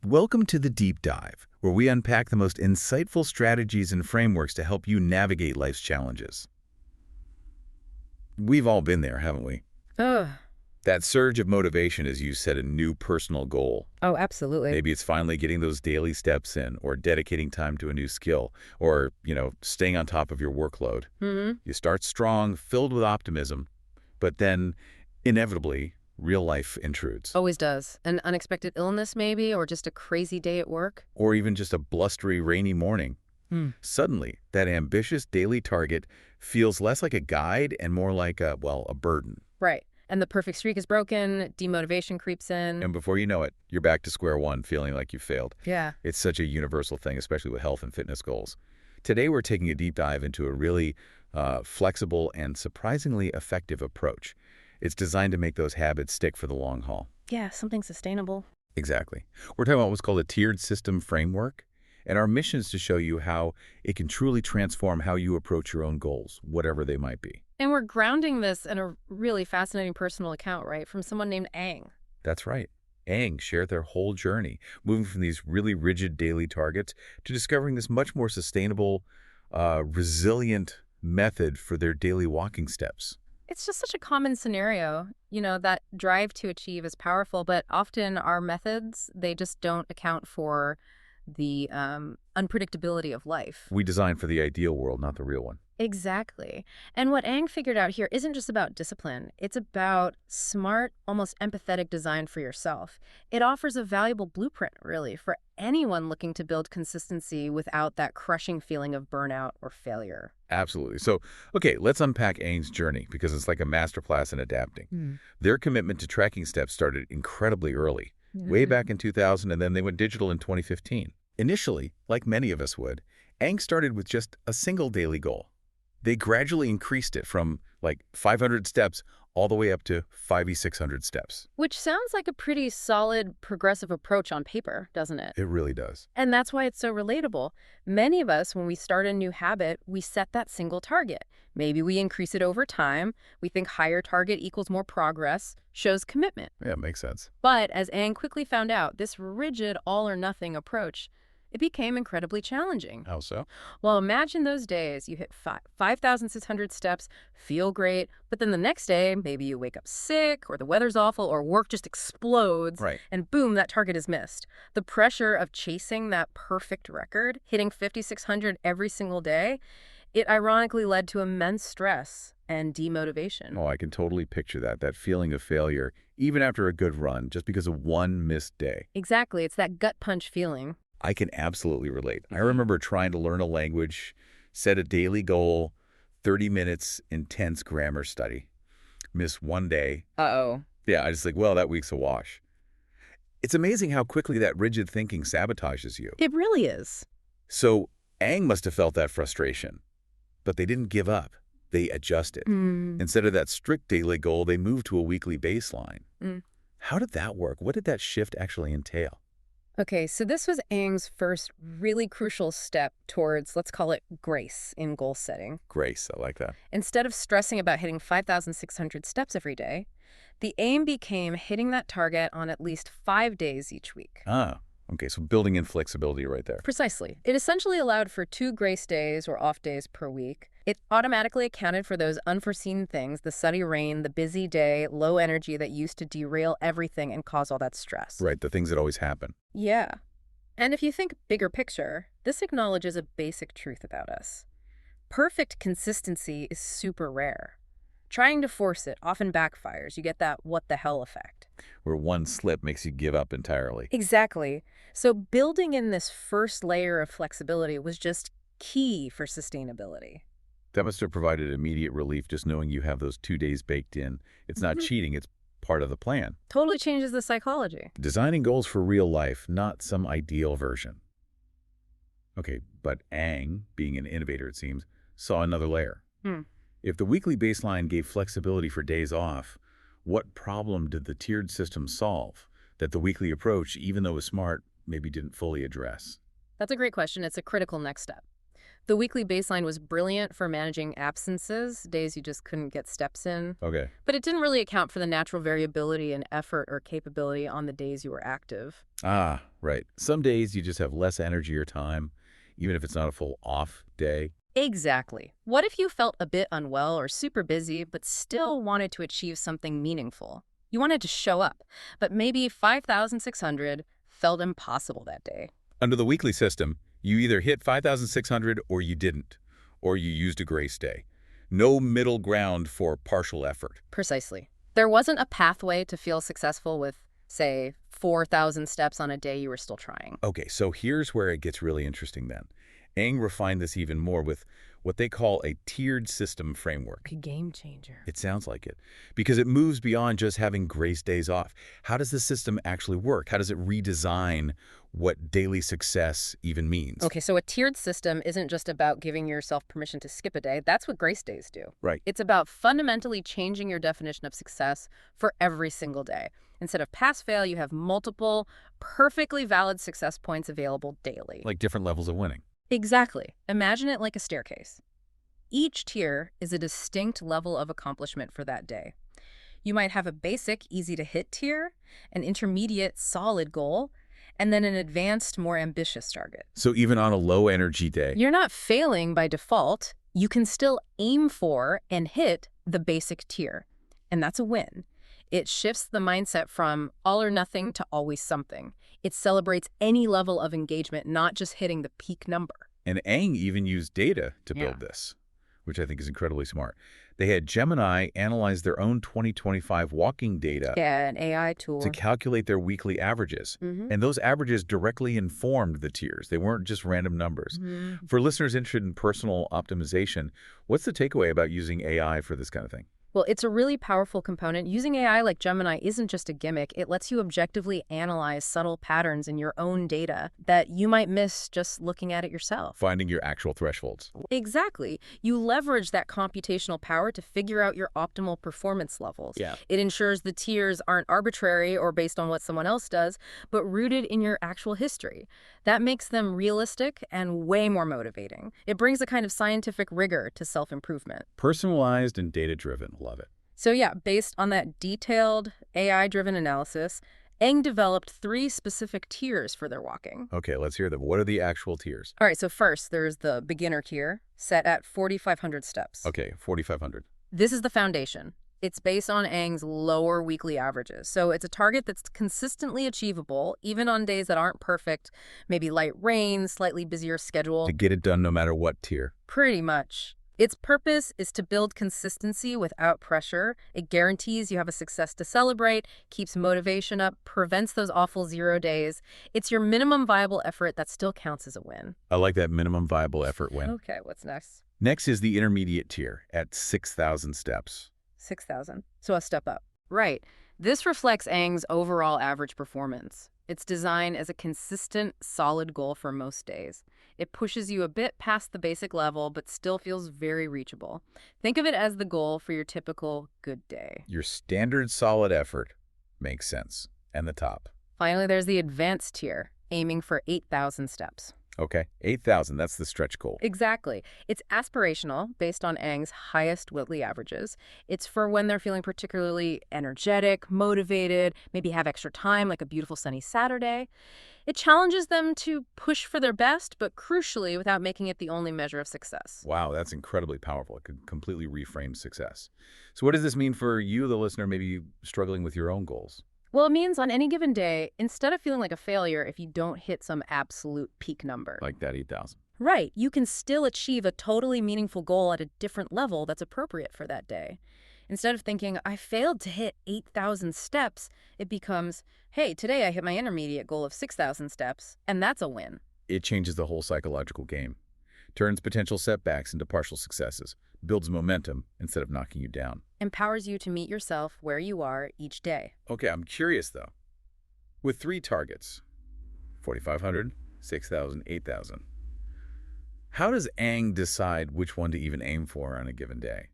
Welcome to the Deep Dive, where we unpack the most insightful strategies and frameworks to help you navigate life's challenges. We've all been there, haven't we? Ugh. That surge of motivation as you set a new personal goal. Oh, absolutely. Maybe it's finally getting those daily steps in, or dedicating time to a new skill, or, staying on top of your workload. You start strong, filled with optimism, but then, inevitably, real life intrudes. Always does. An unexpected illness, maybe, or just a crazy day at work. Or even just a blustery, rainy morning. Suddenly, that ambitious daily target feels less like a guide and more like a burden. Right. And the perfect streak is broken, demotivation creeps in. And before you know it, you're back to square one, feeling like you failed. Yeah. It's such a universal thing, especially with health and fitness goals. Today, we're taking a deep dive into a really flexible and surprisingly effective approach. It's designed to make those habits stick for the long haul. Yeah, something sustainable. Exactly. We're talking about what's called a tiered system framework, and our mission is to show you how it can truly transform how you approach your own goals, whatever they might be. And we're grounding this in a really fascinating personal account, right, from someone named Aang. That's right. Aang shared their whole journey, moving from these really rigid daily targets to discovering this much more sustainable, resilient method for their daily walking steps. It's just such a common scenario. That drive to achieve is powerful, but often our methods, they just don't account for the unpredictability of life. We design for the ideal world, not the real one. Exactly. And what Aang figured out here isn't just about discipline. It's about smart, almost empathetic design for yourself. It offers a valuable blueprint, really, for anyone looking to build consistency without that crushing feeling of burnout or failure. Absolutely. So, okay, let's unpack Aang's journey because it's like a masterclass in adapting. Their commitment to tracking steps started incredibly early, way back in 2000, and then they went digital in 2015. Initially, like many of us would, Aang started with just a single daily goal. They gradually increased it from like 500 steps all the way up to 5,600 steps. Which sounds like a pretty solid, progressive approach on paper, doesn't it? It really does. And that's why it's so relatable. Many of us, when we start a new habit, we set that single target. Maybe we increase it over time. We think higher target equals more progress, shows commitment. Yeah, it makes sense. But as Aang quickly found out, this rigid all-or-nothing approach, it became incredibly challenging. How so? Well, imagine those days you hit 5,600 steps, feel great, but then the next day, maybe you wake up sick, or the weather's awful, or work just explodes, Right. and boom, that target is missed. The pressure of chasing that perfect record, hitting 5,600 every single day, it ironically led to immense stress and demotivation. Oh, I can totally picture that feeling of failure, even after a good run, just because of one missed day. Exactly, it's that gut punch feeling. I can absolutely relate. I remember trying to learn a language, set a daily goal, 30 minutes intense grammar study. Miss one day. Uh-oh. Yeah, I just well, that week's a wash. It's amazing how quickly that rigid thinking sabotages you. It really is. So Aang must have felt that frustration. But they didn't give up. They adjusted. Instead of that strict daily goal, they moved to a weekly baseline. How did that work? What did that shift actually entail? Okay, so this was Aang's first really crucial step towards, let's call it, grace in goal setting. Grace, I like that. Instead of stressing about hitting 5,600 steps every day, the aim became hitting that target on at least 5 days each week. Ah, okay, so building in flexibility right there. Precisely. It essentially allowed for 2 grace days or off days per week. It automatically accounted for those unforeseen things, the sunny rain, the busy day, low energy that used to derail everything and cause all that stress. Right, the things that always happen. Yeah. And if you think bigger picture, this acknowledges a basic truth about us. Perfect consistency is super rare. Trying to force it often backfires. You get that what the hell effect. Where one slip makes you give up entirely. Exactly. So building in this first layer of flexibility was just key for sustainability. That must have provided immediate relief just knowing you have those 2 days baked in. It's not cheating, it's part of the plan. Totally changes the psychology. Designing goals for real life, not some ideal version. Okay, but Aang, being an innovator it seems, saw another layer. If the weekly baseline gave flexibility for days off, what problem did the tiered system solve that the weekly approach, even though it was smart, maybe didn't fully address? That's a great question. It's a critical next step. The weekly baseline was brilliant for managing absences, days you just couldn't get steps in. Okay. But it didn't really account for the natural variability in effort or capability on the days you were active. Ah, right. Some days you just have less energy or time, even if it's not a full off day. Exactly. What if you felt a bit unwell or super busy, but still wanted to achieve something meaningful? You wanted to show up, but maybe 5,600 felt impossible that day. Under the weekly system, you either hit 5,600 or you didn't, or you used a grace day. No middle ground for partial effort. Precisely. There wasn't a pathway to feel successful with, say, 4,000 steps on a day you were still trying. Okay, so here's where it gets really interesting then. Eng refined this even more with what they call a tiered system framework. A game changer. It sounds like it, because it moves beyond just having grace days off. How does the system actually work? How does it redesign what daily success even means? Okay, so a tiered system isn't just about giving yourself permission to skip a day. That's what grace days do. Right. It's about fundamentally changing your definition of success for every single day. Instead of pass-fail, you have multiple, perfectly valid success points available daily. Like different levels of winning. Exactly. Imagine it like a staircase. Each tier is a distinct level of accomplishment for that day. You might have a basic, easy-to-hit tier, an intermediate, solid goal, and then an advanced, more ambitious target. So even on a low-energy day, You're not failing by default. You can still aim for and hit the basic tier, and that's a win. It shifts the mindset from all or nothing to always something. It celebrates any level of engagement, not just hitting the peak number. and Eng even used data to build this, which I think is incredibly smart. They had Gemini analyze their own 2025 walking data Yeah, an AI tool. to calculate their weekly averages. Mhm. And those averages directly informed the tiers. They weren't just random numbers. Mhm. For listeners interested in personal optimization, what's the takeaway about using AI for this kind of thing? Well, it's a really powerful component. Using AI like Gemini isn't just a gimmick. It lets you objectively analyze subtle patterns in your own data that you might miss just looking at it yourself. Finding your actual thresholds. Exactly. You leverage that computational power to figure out your optimal performance levels. Yeah. It ensures the tiers aren't arbitrary or based on what someone else does, but rooted in your actual history. That makes them realistic and way more motivating. It brings a kind of scientific rigor to self-improvement. Personalized and data-driven. Love it. So yeah, based on that detailed AI-driven analysis, Eng developed 3 specific tiers for their walking. Okay, let's hear them. What are the actual tiers? All right, so first, there's the beginner tier, set at 4,500 steps. Okay, 4,500. This is the foundation. It's based on Eng's lower weekly averages. So it's a target that's consistently achievable, even on days that aren't perfect, maybe light rain, slightly busier schedule. To get it done no matter what tier. Pretty much. Its purpose is to build consistency without pressure. It guarantees you have a success to celebrate, keeps motivation up, prevents those awful 0 days. It's your minimum viable effort that still counts as a win. I like that minimum viable effort win. Okay, what's next? Next is the intermediate tier at 6,000 steps. 6,000. So a step up. Right. This reflects Eng's overall average performance. It's designed as a consistent, solid goal for most days. It pushes you a bit past the basic level, but still feels very reachable. Think of it as the goal for your typical good day. Your standard solid effort makes sense. And the top. Finally, there's the advanced tier, aiming for 8,000 steps. Okay, 8,000, that's the stretch goal. Exactly. It's aspirational, based on Eng's highest weekly averages. It's for when they're feeling particularly energetic, motivated, maybe have extra time, like a beautiful sunny Saturday. It challenges them to push for their best, but crucially, without making it the only measure of success. Wow, that's incredibly powerful. It could completely reframe success. So what does this mean for you, the listener, maybe struggling with your own goals? Well, it means on any given day, instead of feeling like a failure if you don't hit some absolute peak number. Like that 8,000. Right. You can still achieve a totally meaningful goal at a different level that's appropriate for that day. Instead of thinking, I failed to hit 8,000 steps, it becomes, hey, today I hit my intermediate goal of 6,000 steps, and that's a win. It changes the whole psychological game. Turns potential setbacks into partial successes. Builds momentum instead of knocking you down. Empowers you to meet yourself where you are each day. Okay, I'm curious though. With 3 targets, 4,500, 6,000, 8,000, how does Eng decide which one to even aim for on a given day?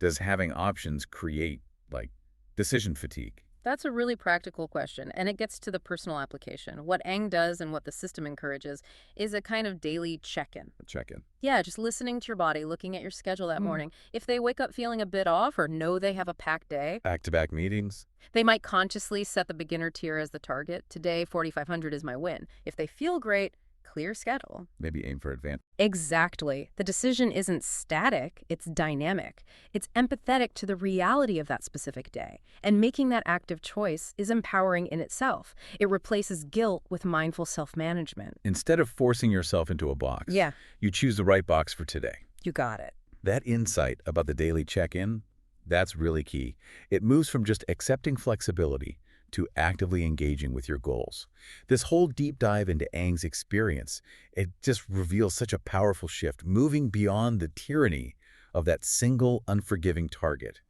Does having options create, like, decision fatigue? That's a really practical question, and it gets to the personal application. What Aang does and what the system encourages is a kind of daily check-in. Check-in. Yeah, just listening to your body, looking at your schedule that morning. If they wake up feeling a bit off or know they have a packed day, Back-to-back meetings. they might consciously set the beginner tier as the target. Today, 4,500 is my win. If they feel great, clear schedule. Maybe aim for advanced. Exactly. The decision isn't static, it's dynamic. It's empathetic to the reality of that specific day. And making that active choice is empowering in itself. It replaces guilt with mindful self-management. Instead of forcing yourself into a box, Yeah, you choose the right box for today. you got it. That insight about the daily check-in, that's really key. It moves from just accepting flexibility to actively engaging with your goals. This whole deep dive into Aang's experience, it just reveals such a powerful shift, moving beyond the tyranny of that single unforgiving target.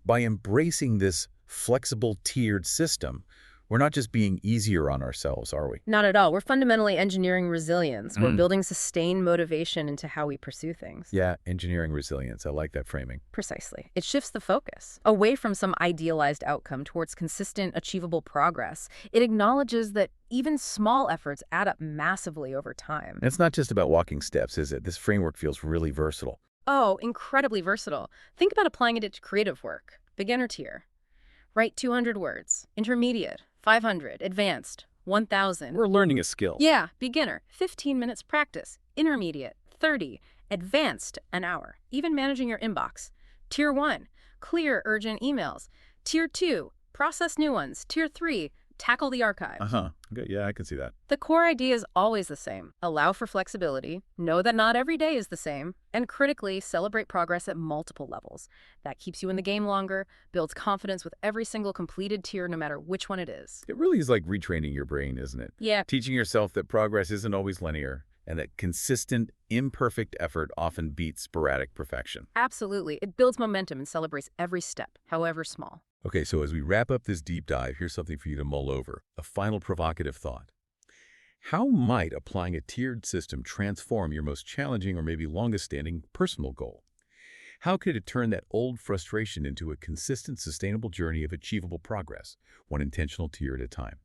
By embracing this flexible tiered system, we're not just being easier on ourselves, are we? Not at all. We're fundamentally engineering resilience. We're building sustained motivation into how we pursue things. Yeah, engineering resilience. I like that framing. Precisely. It shifts the focus away from some idealized outcome towards consistent, achievable progress. It acknowledges that even small efforts add up massively over time. And it's not just about walking steps, is it? This framework feels really versatile. Oh, incredibly versatile. Think about applying it to creative work. Beginner tier. Write 200 words. Intermediate, 500. Advanced, 1,000. We're learning a skill. Yeah, beginner, 15 minutes practice. Intermediate, 30. Advanced, an hour. Even managing your inbox. Tier 1, clear urgent emails. Tier 2, process new ones. Tier 3, tackle the archive. Okay, yeah, I can see that. The core idea is always the same. Allow for flexibility, know that not every day is the same, and critically celebrate progress at multiple levels. That keeps you in the game longer, builds confidence with every single completed tier no matter which one it is. It really is like retraining your brain, isn't it? Yeah, Teaching yourself that progress isn't always linear and that consistent, imperfect effort often beats sporadic perfection. absolutely. It builds momentum and celebrates every step, however small. Okay, so as we wrap up this deep dive, here's something for you to mull over. A final provocative thought. How might applying a tiered system transform your most challenging or maybe longest-standing personal goal? How could it turn that old frustration into a consistent, sustainable journey of achievable progress, one intentional tier at a time?